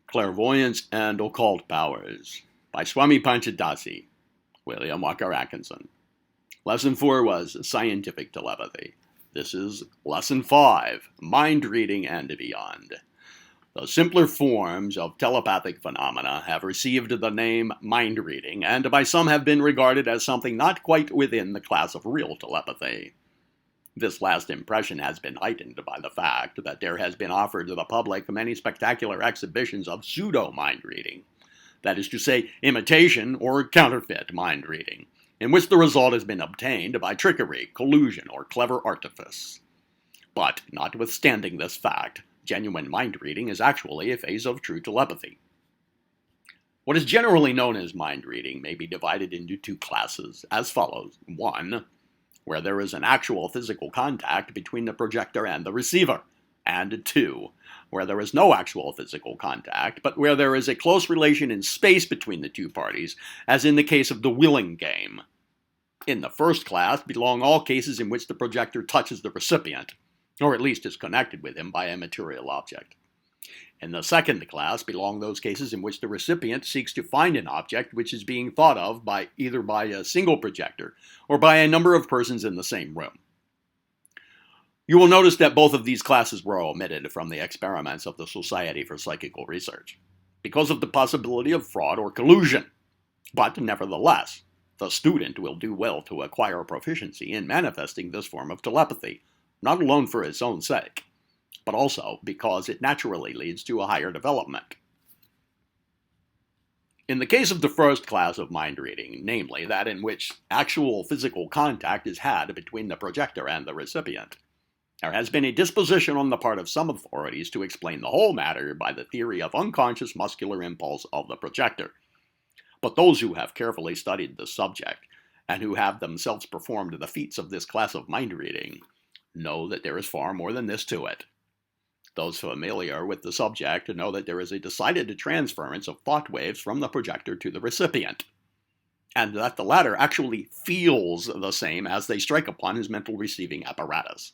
Clairvoyance and Occult Powers by Swami Panchadasi, William Walker Atkinson. Lesson 4 was Scientific Telepathy. This is Lesson 5, Mind Reading and Beyond. The simpler forms of telepathic phenomena have received the name mind reading, and by some have been regarded as something not quite within the class of real telepathy. This last impression has been heightened by the fact that there has been offered to the public many spectacular exhibitions of pseudo-mind reading, that is to say, imitation or counterfeit mind reading, in which the result has been obtained by trickery, collusion, or clever artifice. But, notwithstanding this fact, genuine mind reading is actually a phase of true telepathy. What is generally known as mind reading may be divided into two classes, as follows. 1. Where there is an actual physical contact between the projector and the receiver, and 2, where there is no actual physical contact, but where there is a close relation in space between the two parties, as in the case of the willing game. In the first class belong all cases in which the projector touches the recipient, or at least is connected with him by a material object. In the second class belong those cases in which the recipient seeks to find an object which is being thought of either by a single projector or by a number of persons in the same room. You will notice that both of these classes were omitted from the experiments of the Society for Psychical Research, because of the possibility of fraud or collusion. But nevertheless, the student will do well to acquire proficiency in manifesting this form of telepathy, not alone for its own sake, but also because it naturally leads to a higher development. In the case of the first class of mind reading, namely that in which actual physical contact is had between the projector and the recipient, there has been a disposition on the part of some authorities to explain the whole matter by the theory of unconscious muscular impulse of the projector. But those who have carefully studied the subject, and who have themselves performed the feats of this class of mind reading, know that there is far more than this to it. Those familiar with the subject know that there is a decided transference of thought waves from the projector to the recipient, and that the latter actually feels the same as they strike upon his mental receiving apparatus.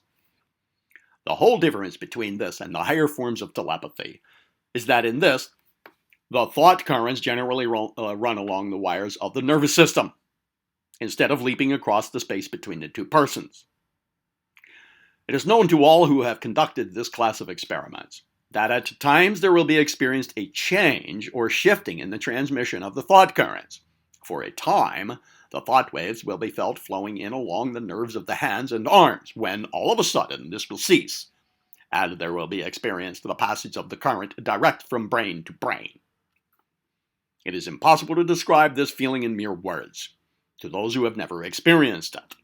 The whole difference between this and the higher forms of telepathy is that in this, the thought currents generally run along the wires of the nervous system, instead of leaping across the space between the two persons. It is known to all who have conducted this class of experiments that at times there will be experienced a change or shifting in the transmission of the thought currents. For a time, the thought waves will be felt flowing in along the nerves of the hands and arms, when all of a sudden this will cease, and there will be experienced the passage of the current direct from brain to brain. It is impossible to describe this feeling in mere words, to those who have never experienced it.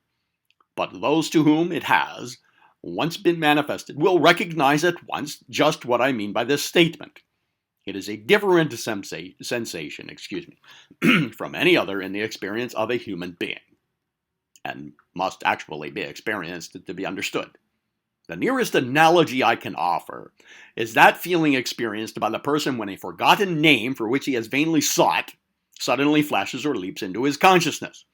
But those to whom it has once been manifested will recognize at once just what I mean by this statement. It is a different sensation, from any other in the experience of a human being, and must actually be experienced to be understood. The nearest analogy I can offer is that feeling experienced by the person when a forgotten name for which he has vainly sought suddenly flashes or leaps into his consciousness.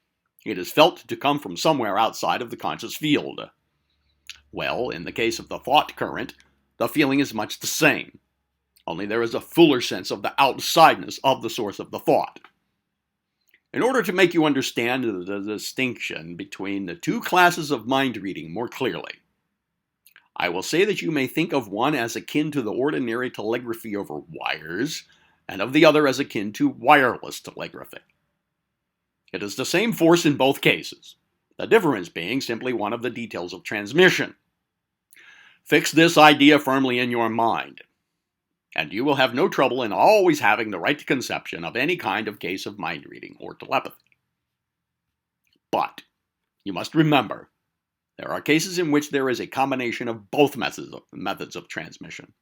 It is felt to come from somewhere outside of the conscious field. Well, in the case of the thought current, the feeling is much the same, only there is a fuller sense of the outsideness of the source of the thought. In order to make you understand the distinction between the two classes of mind reading more clearly, I will say that you may think of one as akin to the ordinary telegraphy over wires, and of the other as akin to wireless telegraphy. It is the same force in both cases, the difference being simply one of the details of transmission. Fix this idea firmly in your mind, and you will have no trouble in always having the right conception of any kind of case of mind reading or telepathy. But you must remember, there are cases in which there is a combination of both methods of transmission,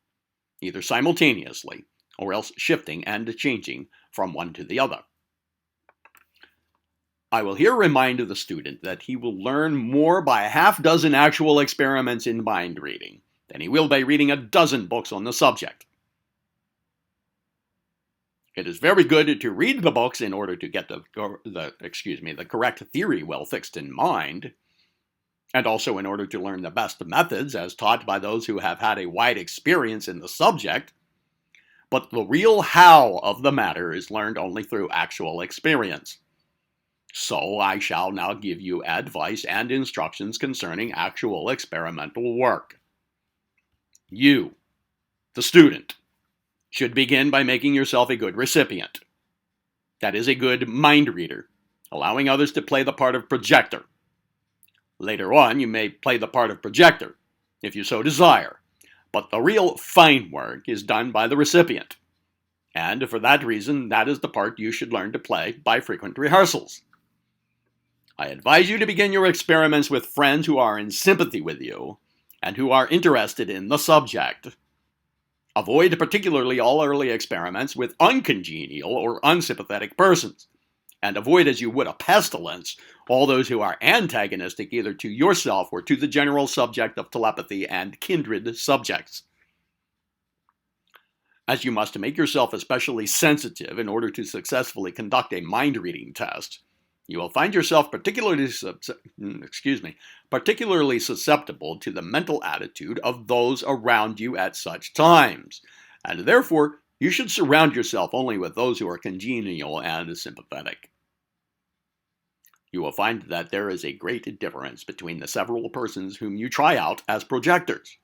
either simultaneously or else shifting and changing from one to the other. I will here remind the student that he will learn more by a half-dozen actual experiments in mind reading than he will by reading a dozen books on the subject. It is very good to read the books in order to get the correct theory well fixed in mind, and also in order to learn the best methods as taught by those who have had a wide experience in the subject. but the real how of the matter is learned only through actual experience. So I shall now give you advice and instructions concerning actual experimental work. You, the student, should begin by making yourself a good recipient. That is, a good mind reader, allowing others to play the part of projector. Later on, you may play the part of projector, if you so desire, but the real fine work is done by the recipient. And for that reason, that is the part you should learn to play by frequent rehearsals. I advise you to begin your experiments with friends who are in sympathy with you and who are interested in the subject. Avoid particularly all early experiments with uncongenial or unsympathetic persons, and avoid as you would a pestilence all those who are antagonistic either to yourself or to the general subject of telepathy and kindred subjects. As you must make yourself especially sensitive in order to successfully conduct a mind-reading test, you will find yourself particularly susceptible to the mental attitude of those around you at such times, and therefore you should surround yourself only with those who are congenial and sympathetic. You will find that there is a great difference between the several persons whom you try out as projectors.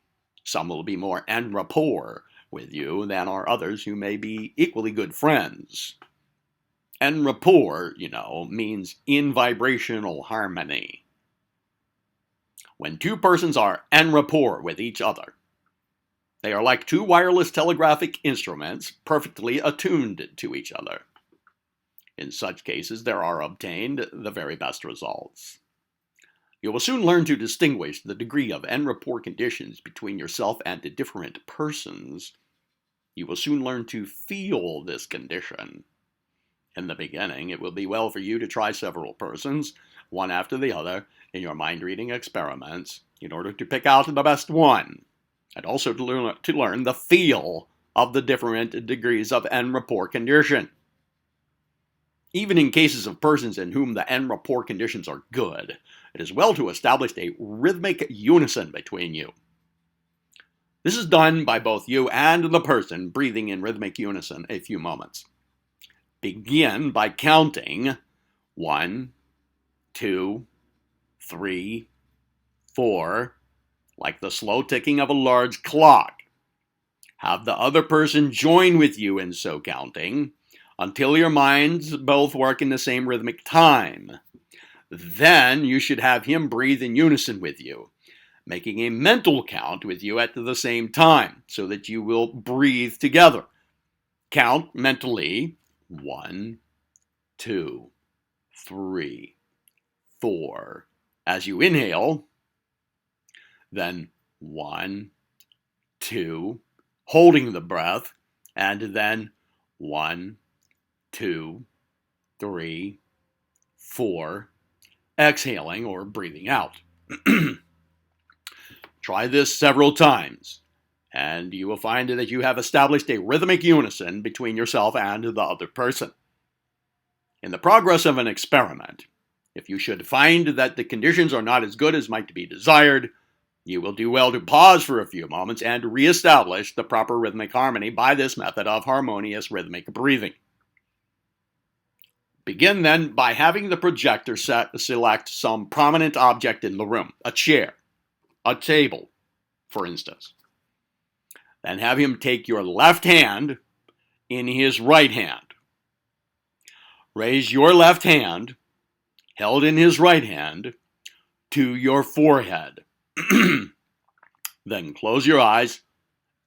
Some will be more en rapport with you than are others who may be equally good friends. En rapport, means in vibrational harmony. When two persons are en rapport with each other, they are like two wireless telegraphic instruments perfectly attuned to each other. In such cases, there are obtained the very best results. You will soon learn to distinguish the degree of en rapport conditions between yourself and different persons. You will soon learn to feel this condition. In the beginning, it will be well for you to try several persons, one after the other, in your mind-reading experiments, in order to pick out the best one, and also to learn the feel of the different degrees of en rapport condition. Even in cases of persons in whom the en rapport conditions are good, it is well to establish a rhythmic unison between you. This is done by both you and the person breathing in rhythmic unison a few moments. Begin by counting 1, 2, 3, 4, like the slow ticking of a large clock. Have the other person join with you in so counting until your minds both work in the same rhythmic time. Then you should have him breathe in unison with you, making a mental count with you at the same time, so that you will breathe together. Count mentally 1, 2, 3, 4. As you inhale, then 1, 2, holding the breath, and then 1, 2, 3, 4, exhaling or breathing out. Try this several times, and you will find that you have established a rhythmic unison between yourself and the other person. In the progress of an experiment, if you should find that the conditions are not as good as might be desired, you will do well to pause for a few moments and reestablish the proper rhythmic harmony by this method of harmonious rhythmic breathing. Begin then by having the projector select some prominent object in the room, a chair, a table, for instance. Then have him take your left hand in his right hand. Raise your left hand, held in his right hand, to your forehead. Then close your eyes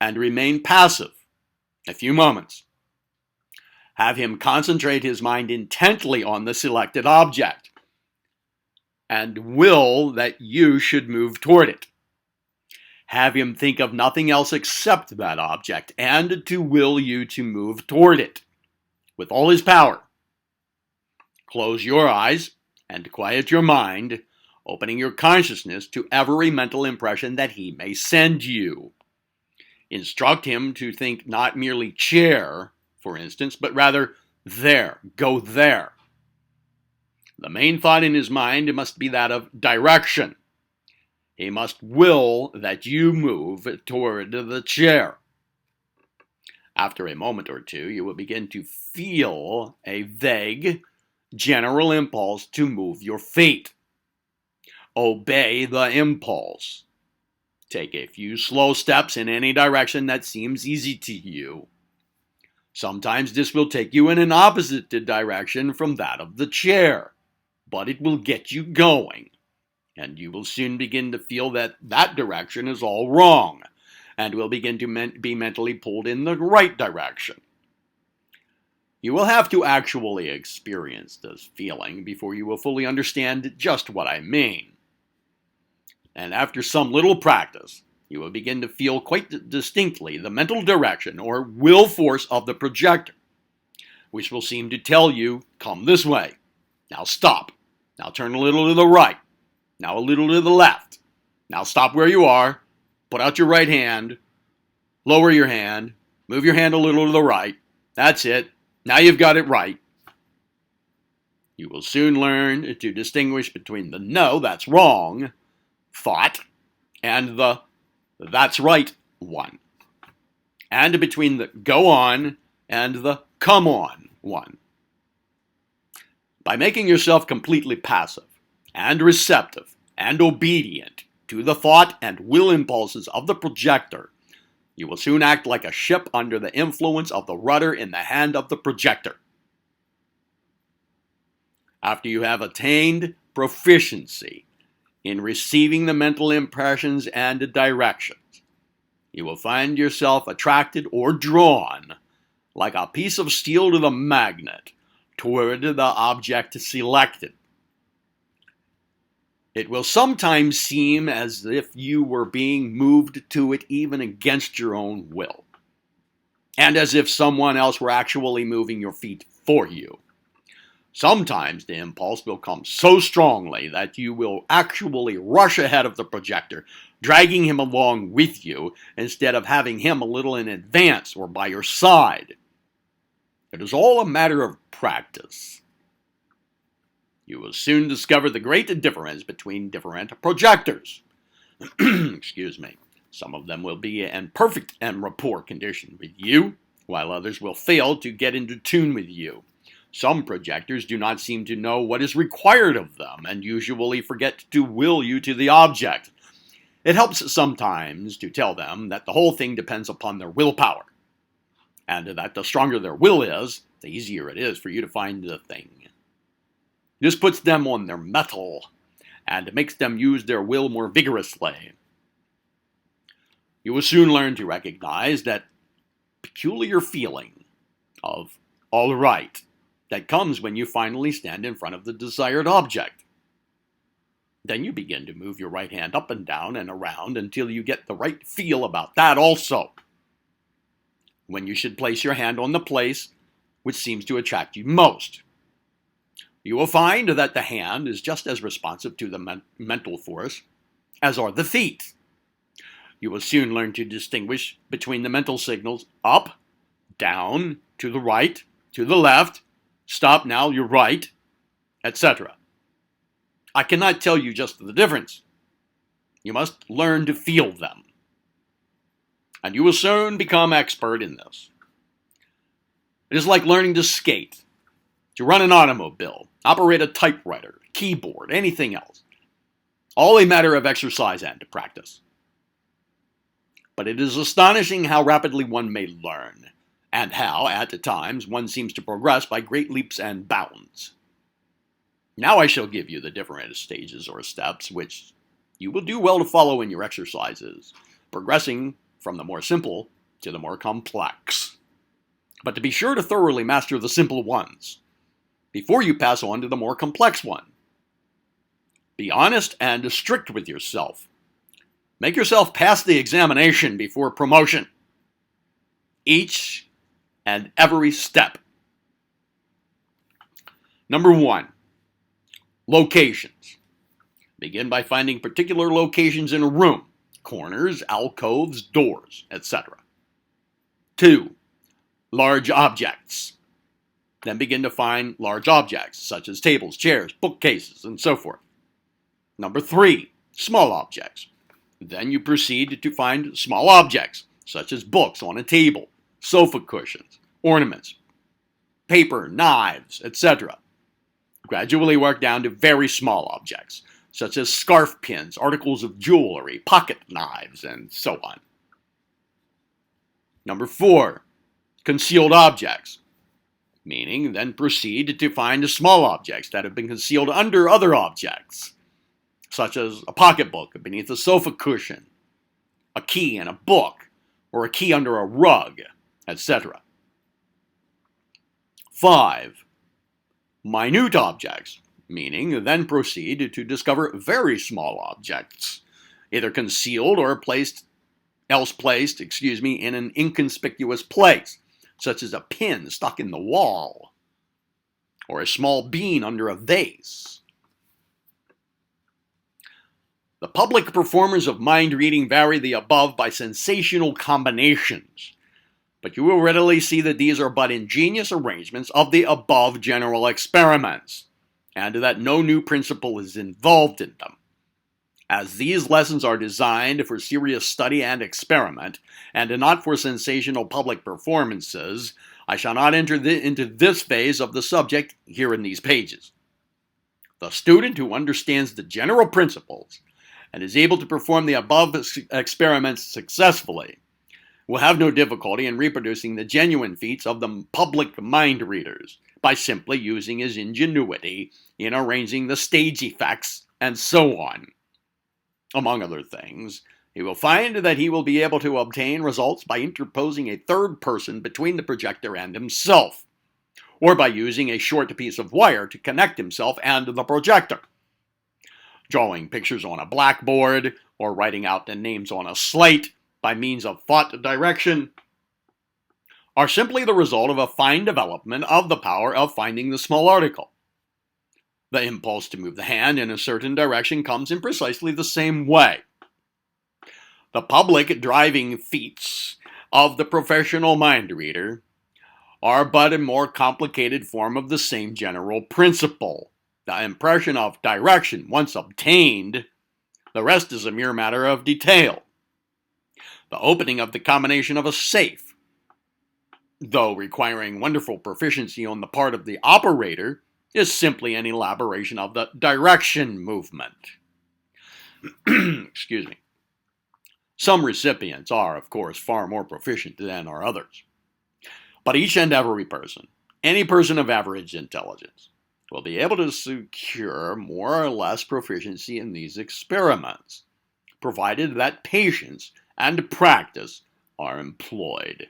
and remain passive a few moments. Have him concentrate his mind intently on the selected object and will that you should move toward it. Have him think of nothing else except that object and to will you to move toward it with all his power. Close your eyes and quiet your mind, opening your consciousness to every mental impression that he may send you. Instruct him to think not merely chair, for instance, but rather there, go there. The main thought in his mind must be that of direction. He must will that you move toward the chair. After a moment or two, you will begin to feel a vague, general impulse to move your feet. Obey the impulse. Take a few slow steps in any direction that seems easy to you. Sometimes this will take you in an opposite direction from that of the chair, but it will get you going, and you will soon begin to feel that that direction is all wrong, and will begin to be mentally pulled in the right direction. You will have to actually experience this feeling before you will fully understand just what I mean. And after some little practice, you will begin to feel quite distinctly the mental direction or will force of the projector, which will seem to tell you, come this way, now stop, now turn a little to the right, now a little to the left, now stop where you are, put out your right hand, lower your hand, move your hand a little to the right, that's it, now you've got it right. You will soon learn to distinguish between the no, that's wrong, thought, and the that's right one, and between the go on and the come on one. By making yourself completely passive and receptive and obedient to the thought and will impulses of the projector, you will soon act like a ship under the influence of the rudder in the hand of the projector. After you have attained proficiency in receiving the mental impressions and directions, you will find yourself attracted or drawn like a piece of steel to the magnet toward the object selected. It will sometimes seem as if you were being moved to it even against your own will, and as if someone else were actually moving your feet for you. Sometimes the impulse will come so strongly that you will actually rush ahead of the projector, dragging him along with you instead of having him a little in advance or by your side. It is all a matter of practice. You will soon discover the great difference between different projectors. Excuse me. Some of them will be in perfect en rapport condition with you, while others will fail to get into tune with you. Some projectors do not seem to know what is required of them and usually forget to will you to the object. It helps sometimes to tell them that the whole thing depends upon their willpower, and that the stronger their will is, the easier it is for you to find the thing. This puts them on their mettle and makes them use their will more vigorously. You will soon learn to recognize that peculiar feeling of all right that comes when you finally stand in front of the desired object. Then you begin to move your right hand up and down and around until you get the right feel about that also, when you should place your hand on the place which seems to attract you most. You will find that the hand is just as responsive to the mental force as are the feet. You will soon learn to distinguish between the mental signals up, down, to the right, to the left, stop now, you're right, etc. I cannot tell you just the difference. You must learn to feel them. And you will soon become expert in this. It is like learning to skate, to run an automobile, operate a typewriter, keyboard, anything else. All a matter of exercise and practice. But it is astonishing how rapidly one may learn, and how, at times, one seems to progress by great leaps and bounds. Now I shall give you the different stages or steps which you will do well to follow in your exercises, progressing from the more simple to the more complex. But to be sure to thoroughly master the simple ones before you pass on to the more complex one. Be honest and strict with yourself. Make yourself pass the examination before promotion. Each and every step. Number 1, locations. Begin by finding particular locations in a room, corners, alcoves, doors, etc. 2, large objects. Then begin to find large objects, such as tables, chairs, bookcases, and so forth. Number 3, small objects. Then you proceed to find small objects, such as books on a table, sofa cushions, ornaments, paper, knives, etc. Gradually work down to very small objects, such as scarf pins, articles of jewelry, pocket knives, and so on. Number 4, concealed objects, meaning then proceed to find the small objects that have been concealed under other objects, such as a pocketbook beneath a sofa cushion, a key in a book, or a key under a rug, etc. 5, minute objects, meaning then proceed to discover very small objects, either concealed or placed in an inconspicuous place, such as a pin stuck in the wall, or a small bean under a vase. The public performers of mind reading vary the above by sensational combinations, but you will readily see that these are but ingenious arrangements of the above general experiments, and that no new principle is involved in them. As these lessons are designed for serious study and experiment, and not for sensational public performances, I shall not enter into this phase of the subject here in these pages. The student who understands the general principles and is able to perform the above experiments successfully will have no difficulty in reproducing the genuine feats of the public mind readers by simply using his ingenuity in arranging the stage effects and so on. Among other things, he will find that he will be able to obtain results by interposing a third person between the projector and himself, or by using a short piece of wire to connect himself and the projector. Drawing pictures on a blackboard, or writing out the names on a slate by means of thought direction, are simply the result of a fine development of the power of finding the small article. The impulse to move the hand in a certain direction comes in precisely the same way. The public driving feats of the professional mind reader are but a more complicated form of the same general principle. The impression of direction once obtained, the rest is a mere matter of detail. The opening of the combination of a safe, though requiring wonderful proficiency on the part of the operator, is simply an elaboration of the direction movement. Excuse me. Some recipients are, of course, far more proficient than are others. But each and every person, any person of average intelligence, will be able to secure more or less proficiency in these experiments, provided that patience and practice are employed.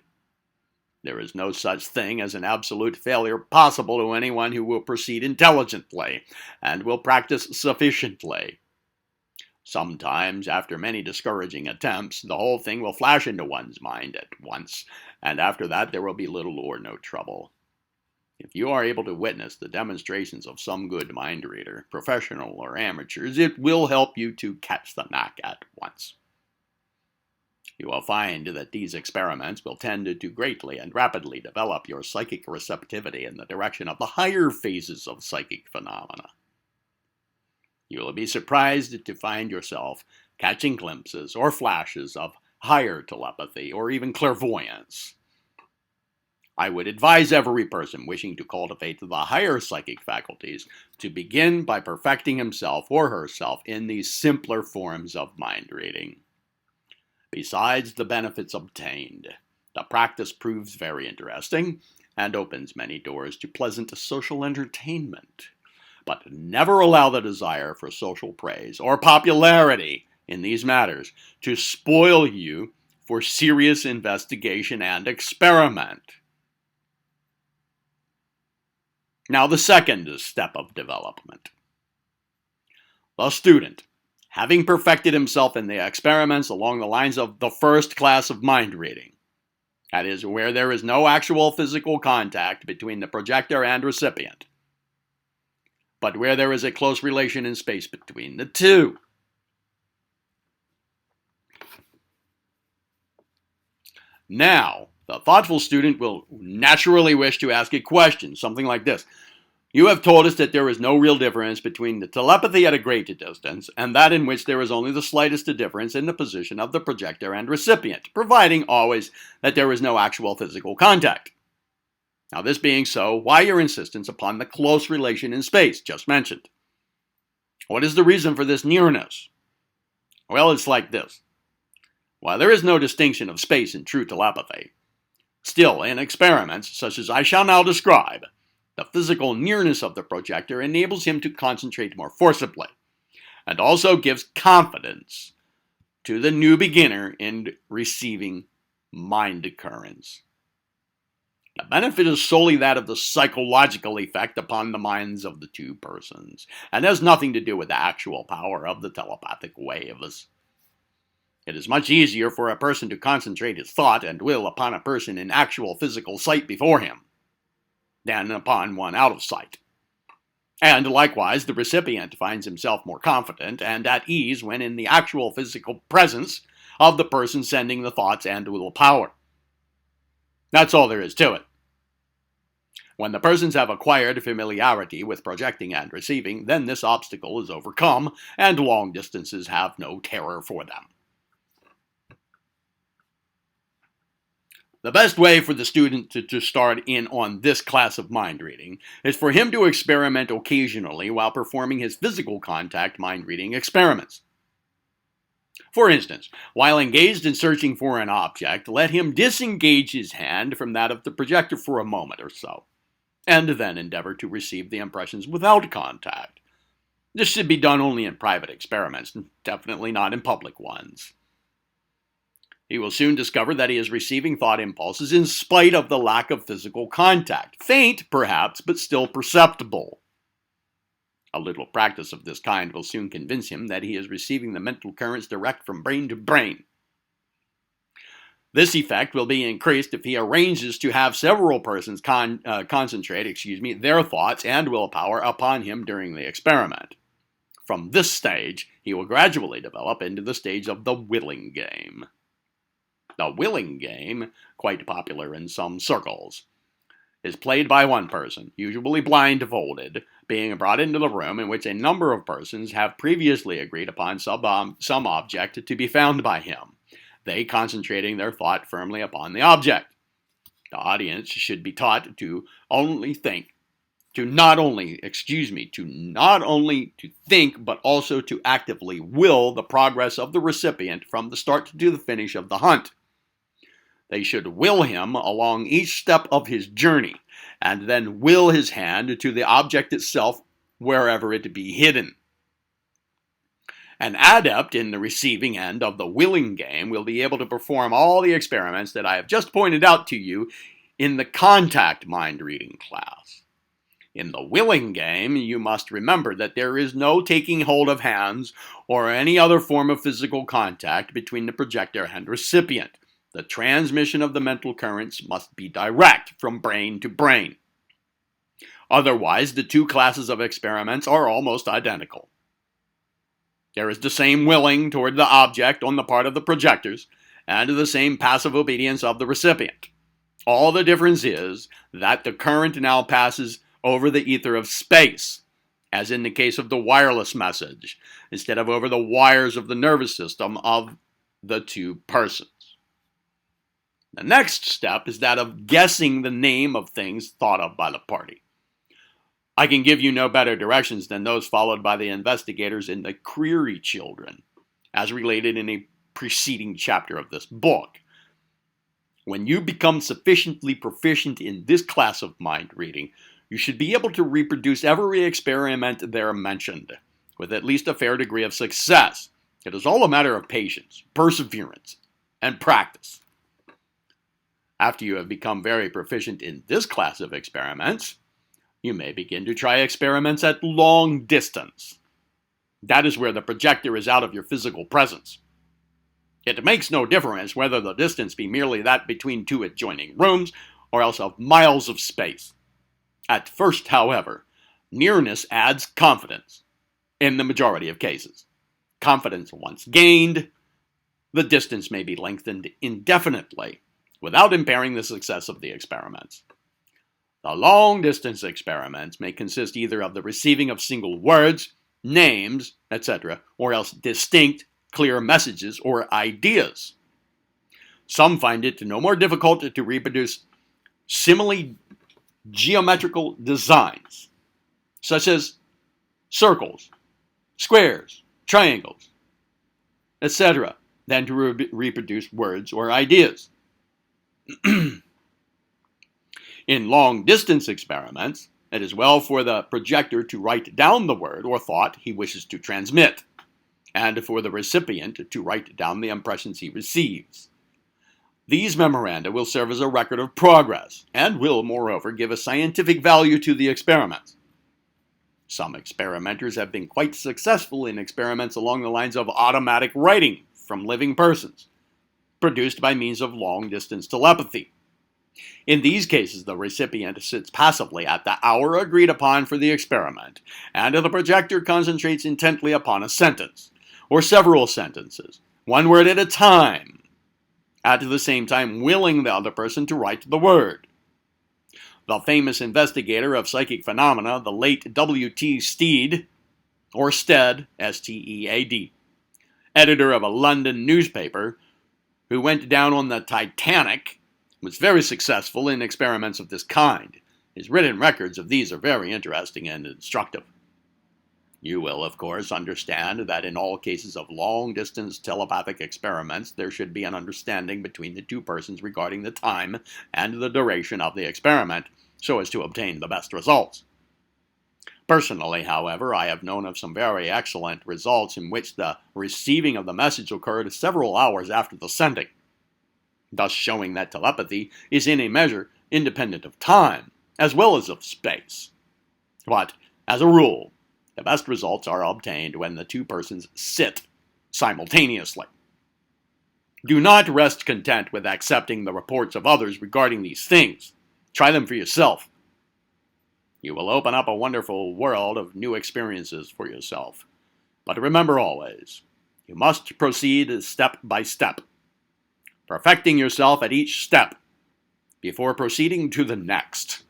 There is no such thing as an absolute failure possible to anyone who will proceed intelligently and will practice sufficiently. Sometimes, after many discouraging attempts, the whole thing will flash into one's mind at once, and after that there will be little or no trouble. If you are able to witness the demonstrations of some good mind reader, professional or amateurs, it will help you to catch the knack at once. You will find that these experiments will tend to greatly and rapidly develop your psychic receptivity in the direction of the higher phases of psychic phenomena. You will be surprised to find yourself catching glimpses or flashes of higher telepathy or even clairvoyance. I would advise every person wishing to cultivate the higher psychic faculties to begin by perfecting himself or herself in these simpler forms of mind reading. Besides the benefits obtained, the practice proves very interesting and opens many doors to pleasant social entertainment. But never allow the desire for social praise or popularity in these matters to spoil you for serious investigation and experiment. Now, the second step of development. The student, having perfected himself in the experiments along the lines of the first class of mind reading, that is, where there is no actual physical contact between the projector and recipient, but where there is a close relation in space between the two. Now, the thoughtful student will naturally wish to ask a question, something like this. You have told us that there is no real difference between the telepathy at a great distance and that in which there is only the slightest difference in the position of the projector and recipient, providing always that there is no actual physical contact. Now, this being so, why your insistence upon the close relation in space just mentioned? What is the reason for this nearness? Well, it's like this. While there is no distinction of space in true telepathy, still in experiments such as I shall now describe, the physical nearness of the projector enables him to concentrate more forcibly, and also gives confidence to the new beginner in receiving mind currents. The benefit is solely that of the psychological effect upon the minds of the two persons, and has nothing to do with the actual power of the telepathic waves. It is much easier for a person to concentrate his thought and will upon a person in actual physical sight before him than upon one out of sight. And likewise, the recipient finds himself more confident and at ease when in the actual physical presence of the person sending the thoughts and will power. That's all there is to it. When the persons have acquired familiarity with projecting and receiving, then this obstacle is overcome, and long distances have no terror for them. The best way for the student to start in on this class of mind reading is for him to experiment occasionally while performing his physical contact mind reading experiments. For instance, while engaged in searching for an object, let him disengage his hand from that of the projector for a moment or so, and then endeavor to receive the impressions without contact. This should be done only in private experiments, definitely not in public ones. He will soon discover that he is receiving thought impulses in spite of the lack of physical contact. Faint, perhaps, but still perceptible. A little practice of this kind will soon convince him that he is receiving the mental currents direct from brain to brain. This effect will be increased if he arranges to have several persons concentrate their thoughts and willpower upon him during the experiment. From this stage, he will gradually develop into the stage of the willing game. The willing game, quite popular in some circles, is played by one person, usually blindfolded, being brought into the room in which a number of persons have previously agreed upon some object to be found by him, they concentrating their thought firmly upon the object. The audience should be taught to not only to think, but also to actively will the progress of the recipient from the start to the finish of the hunt. They should will him along each step of his journey, and then will his hand to the object itself wherever it be hidden. An adept in the receiving end of the willing game will be able to perform all the experiments that I have just pointed out to you in the contact mind reading class. In the willing game, you must remember that there is no taking hold of hands or any other form of physical contact between the projector and recipient. The transmission of the mental currents must be direct from brain to brain. Otherwise, the two classes of experiments are almost identical. There is the same willing toward the object on the part of the projectors, and the same passive obedience of the recipient. All the difference is that the current now passes over the ether of space, as in the case of the wireless message, instead of over the wires of the nervous system of the two persons. The next step is that of guessing the name of things thought of by the party. I can give you no better directions than those followed by the investigators in the Creary Children, as related in a preceding chapter of this book. When you become sufficiently proficient in this class of mind reading, you should be able to reproduce every experiment there mentioned, with at least a fair degree of success. It is all a matter of patience, perseverance, and practice. After you have become very proficient in this class of experiments, you may begin to try experiments at long distance. That is where the projector is out of your physical presence. It makes no difference whether the distance be merely that between two adjoining rooms, or else of miles of space. At first, however, nearness adds confidence, in the majority of cases. Confidence once gained, the distance may be lengthened indefinitely, without impairing the success of the experiments. The long-distance experiments may consist either of the receiving of single words, names, etc., or else distinct, clear messages or ideas. Some find it no more difficult to reproduce simile geometrical designs, such as circles, squares, triangles, etc., than to reproduce words or ideas. In long-distance experiments, it is well for the projector to write down the word or thought he wishes to transmit, and for the recipient to write down the impressions he receives. These memoranda will serve as a record of progress, and will, moreover, give a scientific value to the experiments. Some experimenters have been quite successful in experiments along the lines of automatic writing from living persons, produced by means of long-distance telepathy. In these cases, the recipient sits passively at the hour agreed upon for the experiment, and the projector concentrates intently upon a sentence, or several sentences, one word at a time, at the same time willing the other person to write the word. The famous investigator of psychic phenomena, the late W.T. Stead, or Stead, S-T-E-A-D, editor of a London newspaper, who went down on the Titanic, was very successful in experiments of this kind. His written records of these are very interesting and instructive. You will, of course, understand that in all cases of long-distance telepathic experiments, there should be an understanding between the two persons regarding the time and the duration of the experiment, so as to obtain the best results. Personally, however, I have known of some very excellent results in which the receiving of the message occurred several hours after the sending, thus showing that telepathy is in a measure independent of time, as well as of space. But, as a rule, the best results are obtained when the two persons sit simultaneously. Do not rest content with accepting the reports of others regarding these things. Try them for yourself. You will open up a wonderful world of new experiences for yourself. But remember always, you must proceed step by step, perfecting yourself at each step before proceeding to the next.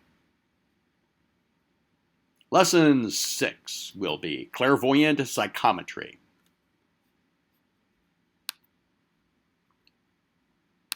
Lesson 6 will be clairvoyant psychometry.